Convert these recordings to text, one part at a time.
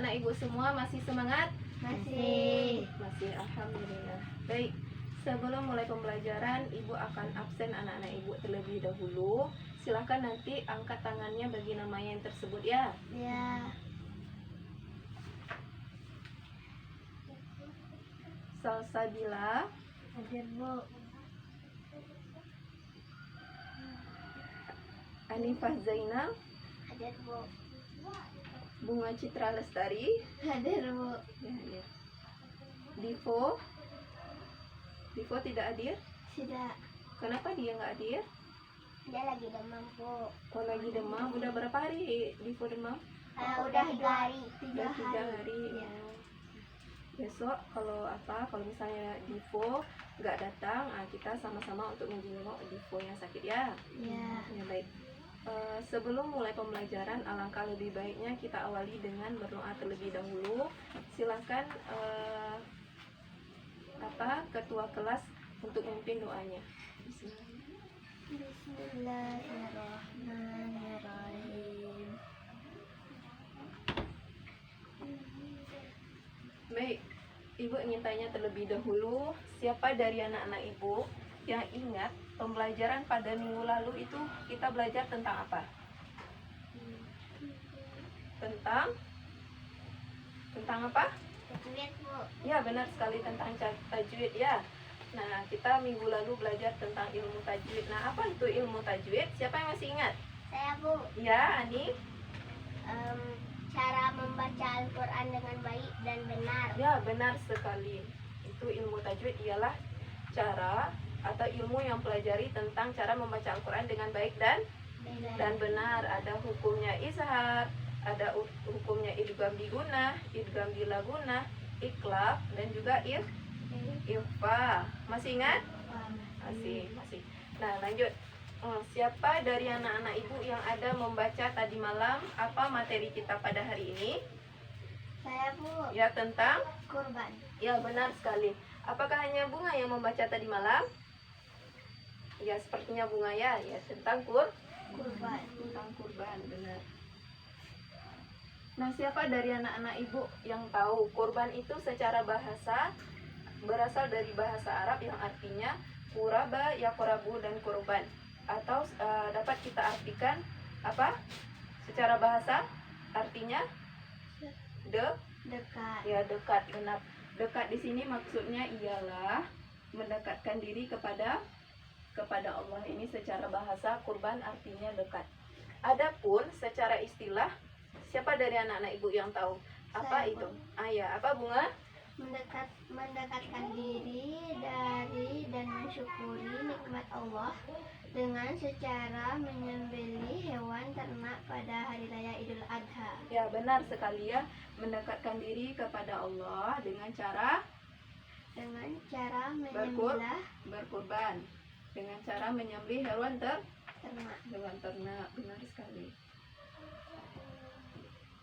anak-anak ibu semua masih semangat? Masih. Masih, alhamdulillah. Baik, sebelum mulai pembelajaran, ibu akan absen anak-anak ibu terlebih dahulu. Silakan nanti angkat tangannya bagi namanya yang tersebut ya. Ya. Salsabila, Hadir, Bu. Anifah Zainal, Hadir, Bu. Bunga Citra Lestari, Hadir, Bu. ya, hadir. Divo tidak hadir. Tidak. Kenapa dia nggak hadir? Dia lagi demam, Bu. Oh, lagi demam. Udah berapa hari Divo demam? Udah 3 hari. Udah 3 hari. Ya. Oh. Besok kalau misalnya Divo nggak datang, kita sama-sama untuk menjenguk Divo yang sakit ya. Ya. Ya, baik. Sebelum mulai pembelajaran, alangkah lebih baiknya kita awali dengan berdoa terlebih dahulu. Silakan ketua kelas untuk memimpin doanya. Bismillahirrahmanirrahim. Baik, ibu ingin tanya terlebih dahulu, siapa dari anak-anak ibu yang ingat pembelajaran pada minggu lalu itu kita belajar tentang apa? Tentang apa? Tajwid, Bu. Ya, benar sekali, tentang tajwid ya. Nah, kita minggu lalu belajar tentang ilmu tajwid. Nah, apa itu ilmu tajwid? Siapa yang masih ingat? Saya, Bu. Ya, Ani? Cara membaca Al-Quran dengan baik dan benar. Ya, benar sekali. Itu ilmu tajwid ialah cara atau ilmu yang pelajari tentang cara membaca Al-Quran dengan baik dan benar. Ada hukumnya izhar, ada hukumnya idgham di gunnah, idgham di la gunnah, iqlab, dan juga ikhfa. Masih ingat? Masih. Nah, lanjut. Siapa dari anak-anak ibu yang ada membaca tadi malam? Apa materi kita pada hari ini? Saya, Bu. Ya, tentang? Kurban. Ya, benar sekali. Apakah hanya Bunga yang membaca tadi malam? Ya, sepertinya Bunga ya. Ya, tentang Kurban. tentang kurban, benar. Nah, siapa dari anak-anak ibu yang tahu kurban itu secara bahasa berasal dari bahasa Arab yang artinya kuraba, yakorabu, dan kurban. Atau dapat kita artikan apa? Secara bahasa artinya Dekat. ya, dekat, benar. Dekat di sini maksudnya ialah mendekatkan diri kepada Allah. Ini secara bahasa kurban artinya dekat. Adapun secara istilah, siapa dari anak-anak ibu yang tahu apa Saya, itu? Bu. Ya, apa Bunga? Mendekatkan diri dari dan mensyukuri nikmat Allah dengan secara menyembelih hewan ternak pada hari raya Idul Adha. Ya, benar sekali ya. Mendekatkan diri kepada Allah dengan cara menyembelih berkurban. Dengan cara menyembelih hewan ternak. Benar sekali.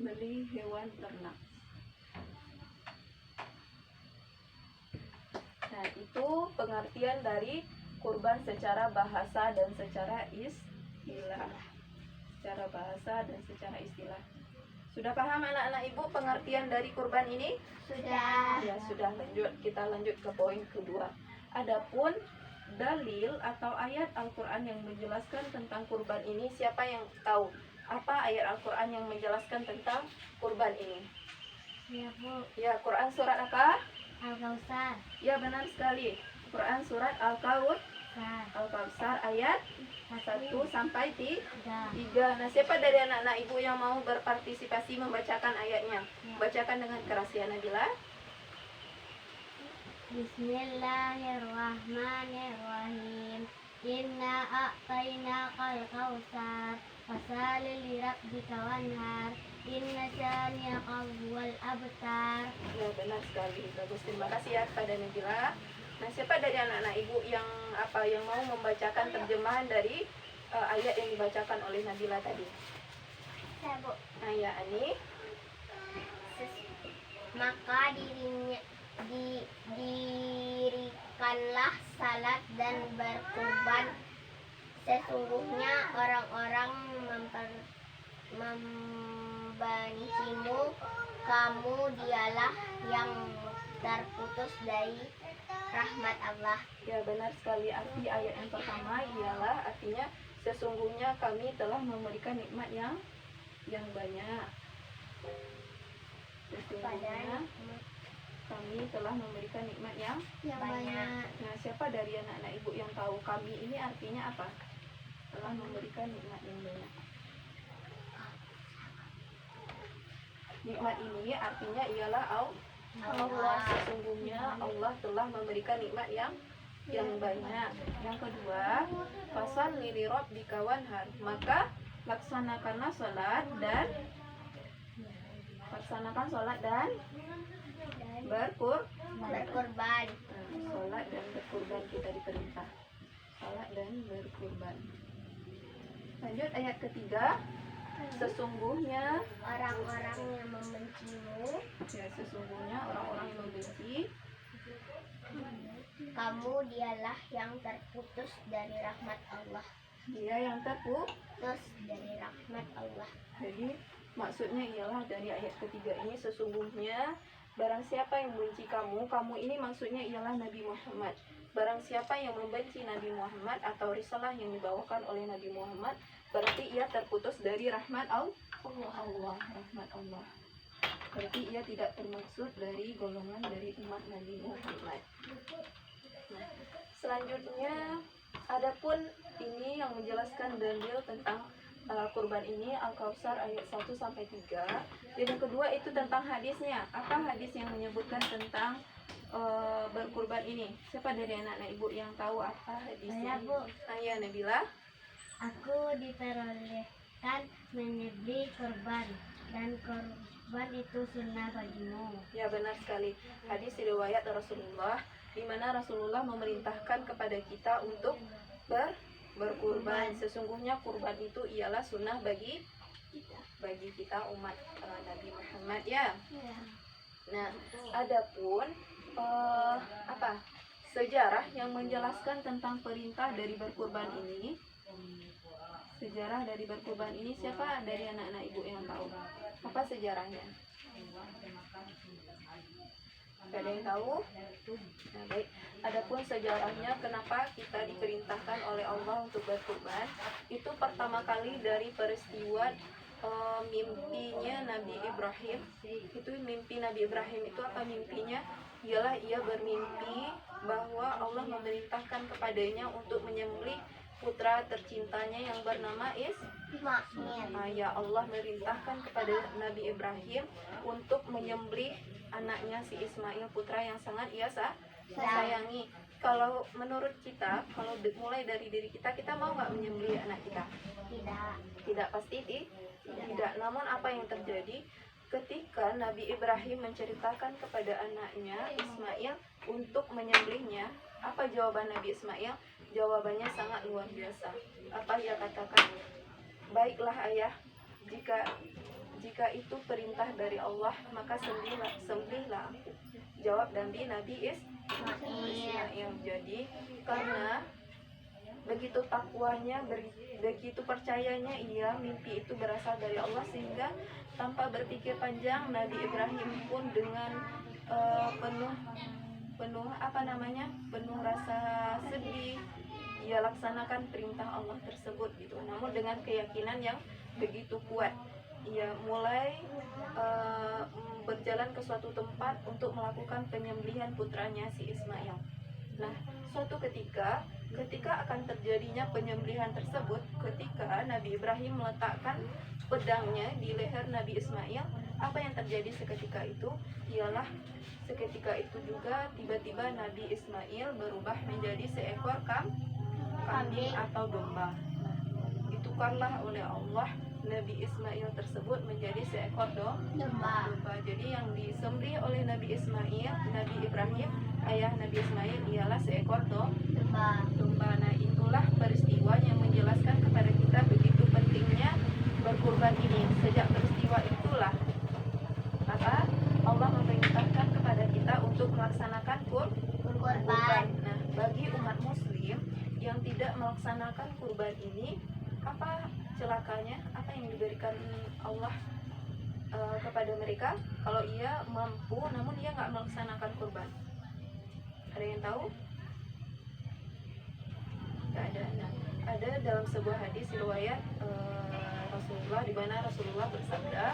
Beli hewan ternak. Nah, itu pengertian dari kurban secara bahasa dan secara istilah. Secara bahasa dan secara istilah. Sudah paham anak-anak ibu pengertian dari kurban ini? Sudah. Ya, sudah. Kita lanjut ke poin kedua. Adapun dalil atau ayat Al-Quran yang menjelaskan tentang kurban ini, siapa yang tahu? Apa ayat Al-Quran yang menjelaskan tentang kurban ini? Ya, Bu. Ya, Quran surat apa? Al-Kautsar. Ya, benar sekali. Quran surat Al-Kautsar ayat 1 sampai 3. Nah, siapa dari anak-anak ibu yang mau berpartisipasi membacakan ayatnya? Bacakan dengan keras ya, Nabila. Bismillahirrahmanirrahim. Inna a'tainakal kautsar fasalli lirabbika wanhar. Inna syani'aka huwal abtar. Ya, benar sekali. Bagus. Terima kasih ya kepada Nabila. Nah, siapa dari anak-anak ibu yang mau membacakan terjemahan dari ayat yang dibacakan oleh Nabila tadi? Saya, Bu. Nah, ya, Ani. Maka dirikanlah salat dan berkurban. Sesungguhnya orang-orang membencimu Kamu dialah yang terputus dari rahmat Allah. Ya, benar sekali. Arti ayat yang pertama ialah artinya sesungguhnya kami telah memberikan nikmat yang banyak. Sesungguhnya kami telah memberikan nikmat yang Banyak. Nah, siapa dari anak-anak ibu yang tahu kami ini artinya apa? Telah memberikan nikmat yang banyak. Nikmat ini artinya ialah Allah. Sesungguhnya Allah telah memberikan nikmat yang banyak. Yang kedua, fasal li rabbika wanhar. Maka laksanakan sholat dan Berkurban. sholat dan berkurban kita diperintah. Sholat dan berkurban. Lanjut ayat ketiga. Sesungguhnya Orang-orang yang membencimu, ya, sesungguhnya orang-orang yang membenci kamu dialah yang terputus dari rahmat Allah. dia yang terputus. Terus dari rahmat Allah. Jadi maksudnya ialah dari ayat ketiga ini sesungguhnya barang siapa yang membenci kamu ini maksudnya ialah Nabi Muhammad. Barang siapa yang membenci Nabi Muhammad atau risalah yang dibawakan oleh Nabi Muhammad, berarti ia terputus dari rahmat Allah, rahmat Allah. Berarti ia tidak termaksud dari golongan dari umat Nabi Muhammad. Nah, selanjutnya adapun ini yang menjelaskan dalil tentang kurban ini Al-Kautsar ayat 1 sampai 3. Dan yang kedua itu tentang hadisnya. Apa hadis yang menyebutkan tentang berkurban ini? Siapa dari anak-anak ibu yang tahu apa hadisnya? Saya, Bu. Ayah Nabila. Aku diperbolehkan menyembelih korban dan korban itu sunnah bagimu. Ya, benar sekali. Hadis riwayat Rasulullah di mana Rasulullah memerintahkan kepada kita untuk berkurban. Sesungguhnya kurban itu ialah sunnah bagi kita umat Nabi Muhammad ya. Nah, adapun sejarah yang menjelaskan tentang perintah dari berkurban ini. Sejarah dari berkurban ini siapa dari anak-anak ibu yang tahu? Apa sejarahnya? Ada yang tahu? Nah, baik. Adapun sejarahnya kenapa kita diperintahkan oleh Allah untuk berkurban, itu pertama kali dari peristiwa mimpinya Nabi Ibrahim. Itu mimpi Nabi Ibrahim itu apa mimpinya? Ialah ia bermimpi bahwa Allah memerintahkan kepadanya untuk menyembelih putra tercintanya yang bernama Ismail. Ya, Allah merintahkan kepada Nabi Ibrahim untuk menyembelih anaknya si Ismail, putra yang sangat ia sayangi. Kalau menurut kita, kalau mulai dari diri kita mau nggak menyembelih anak kita? Tidak, pasti tidak. Namun apa yang terjadi ketika Nabi Ibrahim menceritakan kepada anaknya Ismail untuk menyembelihnya? Apa jawaban Nabi Ismail? Jawabannya sangat luar biasa. Apa ia katakan? Baiklah ayah, jika itu perintah dari Allah, maka sembelihlah aku. Jawab Nabi Ismail. Jadi karena begitu takwanya, begitu percayanya ia mimpi itu berasal dari Allah, sehingga tanpa berpikir panjang Nabi Ibrahim pun dengan penuh rasa sedih ia laksanakan perintah Allah tersebut gitu. Namun dengan keyakinan yang begitu kuat, ia mulai berjalan ke suatu tempat untuk melakukan penyembelihan putranya si Ismail. Nah, suatu ketika akan terjadinya penyembelihan tersebut, ketika Nabi Ibrahim meletakkan pedangnya di leher Nabi Ismail, apa yang terjadi seketika itu? Ialah seketika itu juga tiba-tiba Nabi Ismail berubah menjadi seekor kambing atau domba. Nah, ditukarlah oleh Allah Nabi Ismail tersebut menjadi seekor domba. Jadi yang disembelih oleh Nabi Ismail, Nabi Ibrahim, ayah Nabi Ismail ialah seekor domba. Nah, itulah peristiwa yang menjelaskan kepada kita begitu pentingnya berkurban ini. Sejak peristiwa itulah Allah memerintahkan kepada kita untuk melaksanakan kurban. Nah, bagi umat muslim yang tidak melaksanakan kurban ini, apa celakanya? Apa yang diberikan Allah kepada mereka kalau ia mampu namun ia nggak melaksanakan kurban? Ada yang tahu? Nggak ada. Nah, ada dalam sebuah hadis riwayat Rasulullah, di mana Rasulullah bersabda,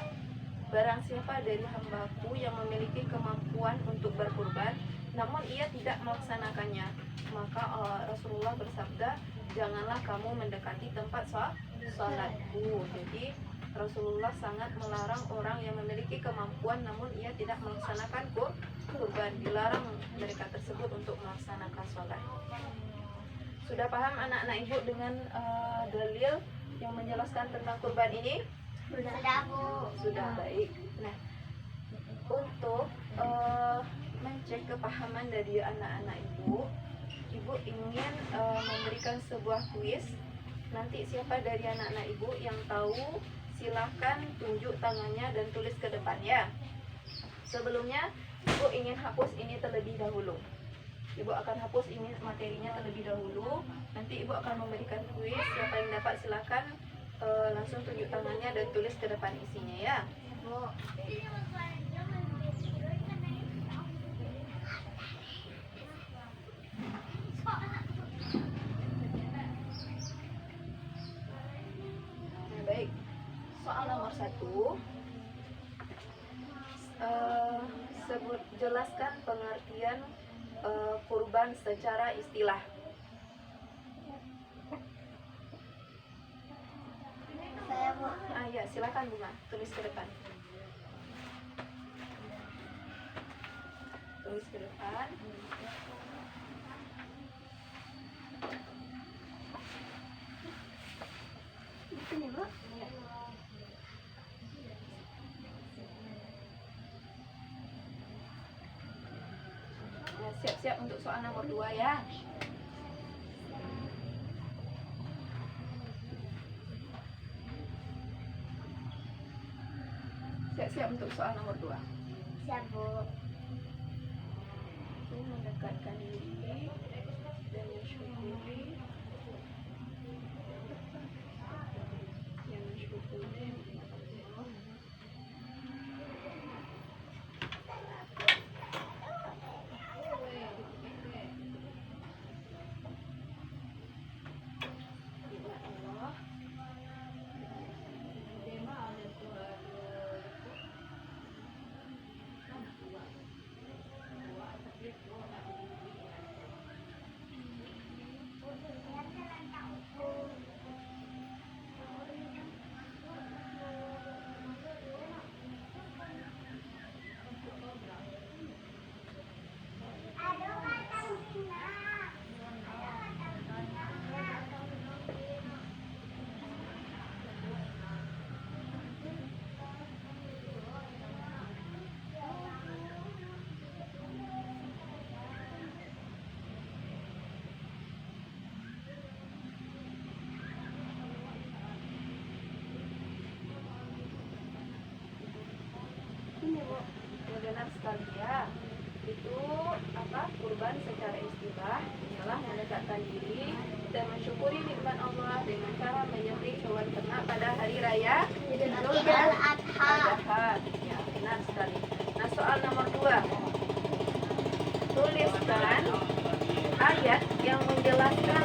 barang siapa dari hambaku yang memiliki kemampuan untuk berkurban namun ia tidak melaksanakannya, maka Rasulullah bersabda, janganlah kamu mendekati tempat sholatku. Jadi Rasulullah sangat melarang orang yang memiliki kemampuan namun ia tidak melaksanakan kurban. Dilarang mereka tersebut untuk melaksanakan sholat. Sudah paham anak-anak ibu dengan dalil yang menjelaskan tentang kurban ini? Sudah, Bu. Sudah, baik. Nah, untuk mencek kepahaman dari anak-anak ibu ingin memberikan sebuah kuis. Nanti siapa dari anak-anak ibu yang tahu silahkan tunjuk tangannya dan tulis ke depan ya. Sebelumnya ibu ingin hapus ini terlebih dahulu. Ibu akan hapus ini materinya terlebih dahulu. Nanti ibu akan memberikan kuis. Siapa yang dapat silakan langsung tunjuk tangannya dan tulis ke depan isinya ya. Bu. Baik, soal nomor 1, jelaskan pengertian kurban secara istilah. Saya, Bu. Ya, silakan Bunga, tulis ke depan. Tulis ke depan. Ini, Bu. Ya. Ya, siap-siap untuk soal nomor 2 ya. Siap-siap untuk soal nomor 2. Siap, Bu. Mendekatkan diri dan mensyukuri Ini, Bu. Ya, benar sekali ya. Itu kurban secara istilah ialah mendekatkan diri dan mensyukuri nikmat Allah dengan cara menyembelih hewan ternak pada hari raya Idul Adha. Adha. Ya, benar sekali. Nah, soal nomor 2, tuliskan ayat yang menjelaskan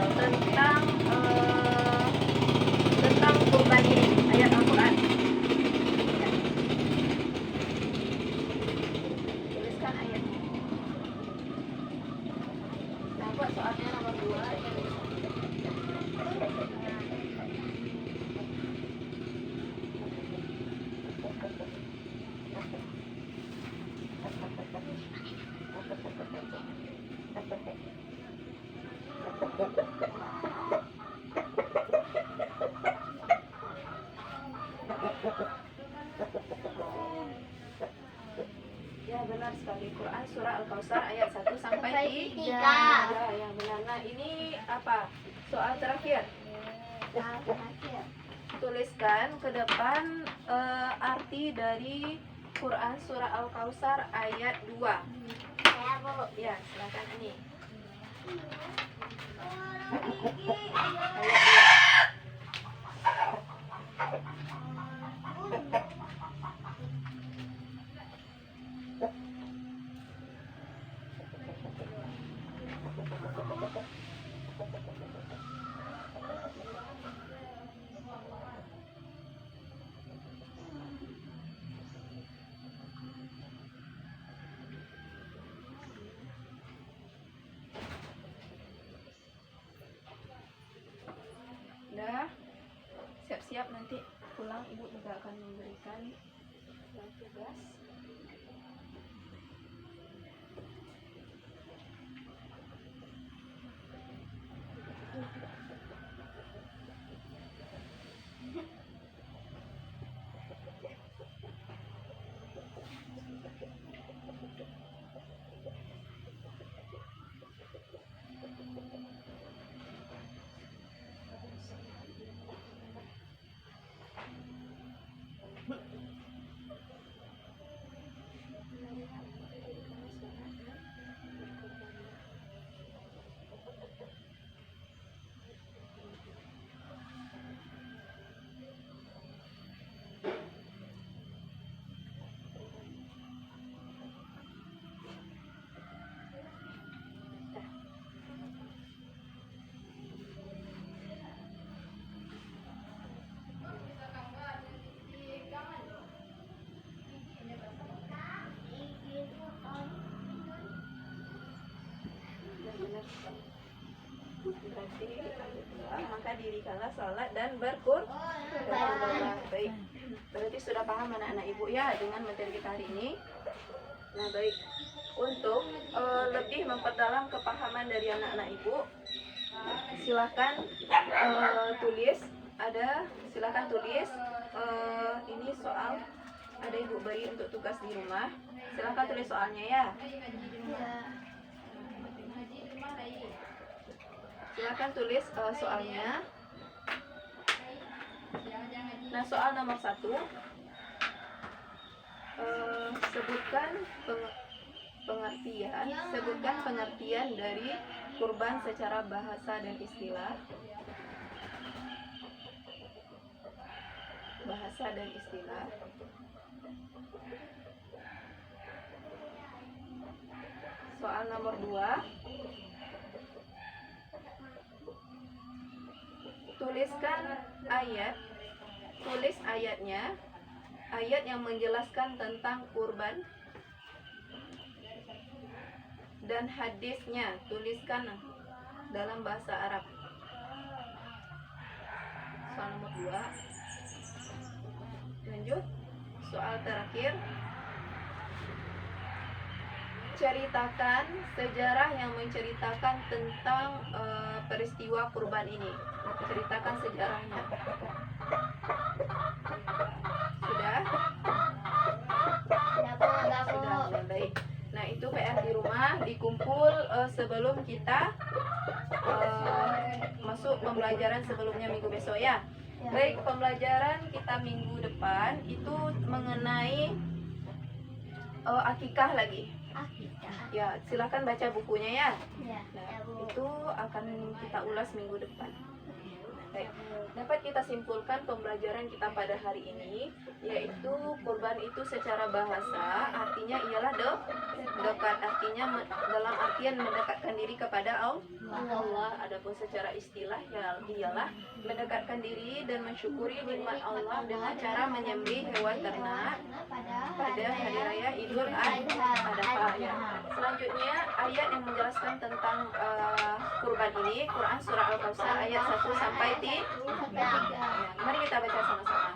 tentang kurban ini, ayat Al-Quran. Tuliskan ayatnya. Nah, buat soalnya nomor 2 ini. Ya, benar sekali. Quran surah Al-Kausar ayat 1 sampai 3. Ya, yang benar. Nah, ini apa? Soal terakhir. Terakhir. Tuliskan ke depan arti dari Quran surah Al-Kausar ayat 2. Saya, Bu. Ya, silakan ini. Ayat 2. siap, nanti pulang ibu juga akan memberikan tugas. Berarti maka dirikanlah sholat dan berkurban. Baik, berarti sudah paham anak-anak ibu ya dengan materi kita hari ini. Nah baik, untuk lebih memperdalam kepahaman dari anak-anak ibu, silakan tulis ini soal ada ibu beri untuk tugas di rumah. Silakan tulis soalnya ya. Silakan tulis soalnya. Nah, soal nomor 1, sebutkan pengertian dari kurban secara bahasa dan istilah. Soal nomor 2, tulis ayatnya, ayat yang menjelaskan tentang kurban, dan hadisnya tuliskan dalam bahasa Arab. Soal nomor 2. Lanjut, soal terakhir, ceritakan sejarah yang menceritakan tentang peristiwa kurban ini. Ceritakan sejarahnya. Sudah? Sudah, baik. Nah, itu PR di rumah dikumpul sebelum kita masuk pembelajaran sebelumnya minggu besok ya. Baik, pembelajaran kita minggu depan itu mengenai akikah lagi. Ya, silakan baca bukunya ya. Nah, itu akan kita ulas minggu depan. Baik, dapat kita simpulkan pembelajaran kita pada hari ini, yaitu kurban itu secara bahasa artinya ialah dekat, artinya dalam artian mendekatkan diri kepada Allah. Adapun secara istilah ialah mendekatkan diri dan mensyukuri nikmat Allah dengan cara menyembelih hewan ternak pada hari raya Idul Adha. Ya. Selanjutnya ayat yang menjelaskan tentang kurban ini, Quran surah Al-Kautsar ayat 1 sampai 3. Mari kita baca sama-sama.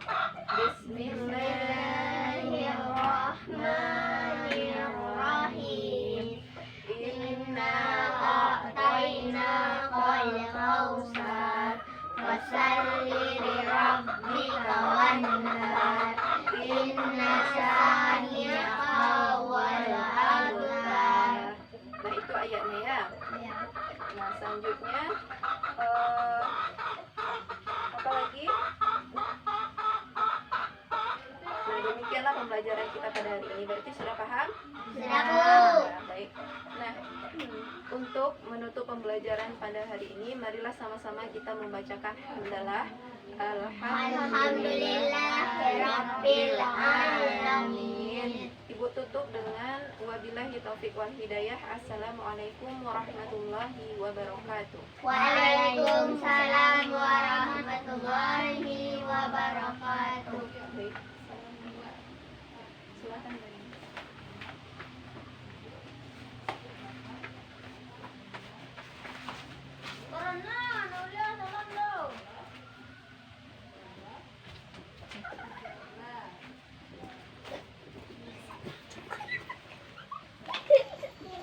Bismillahirrahmanirrahim. Inna a'tainakal kautsar fasalli lirabbika wanhar. Inna syani'aka wal abtar. Nah, itu ayatnya ya. Nah, selanjutnya apa lagi? Nah, demikianlah pembelajaran kita pada hari ini. Berarti sudah paham? Sudah, Bu. Nah, baik. Nah, untuk menutup pembelajaran pada hari ini, marilah sama-sama kita membacakan hamdalah. Alhamdulillahirabbil alamin. Ibu tutup dengan wabillahi taufik wal hidayah. Assalamualaikum warahmatullahi wabarakatuh. Waalaikumsalam warahmatullahi wabarakatuh. Baik. Silakan.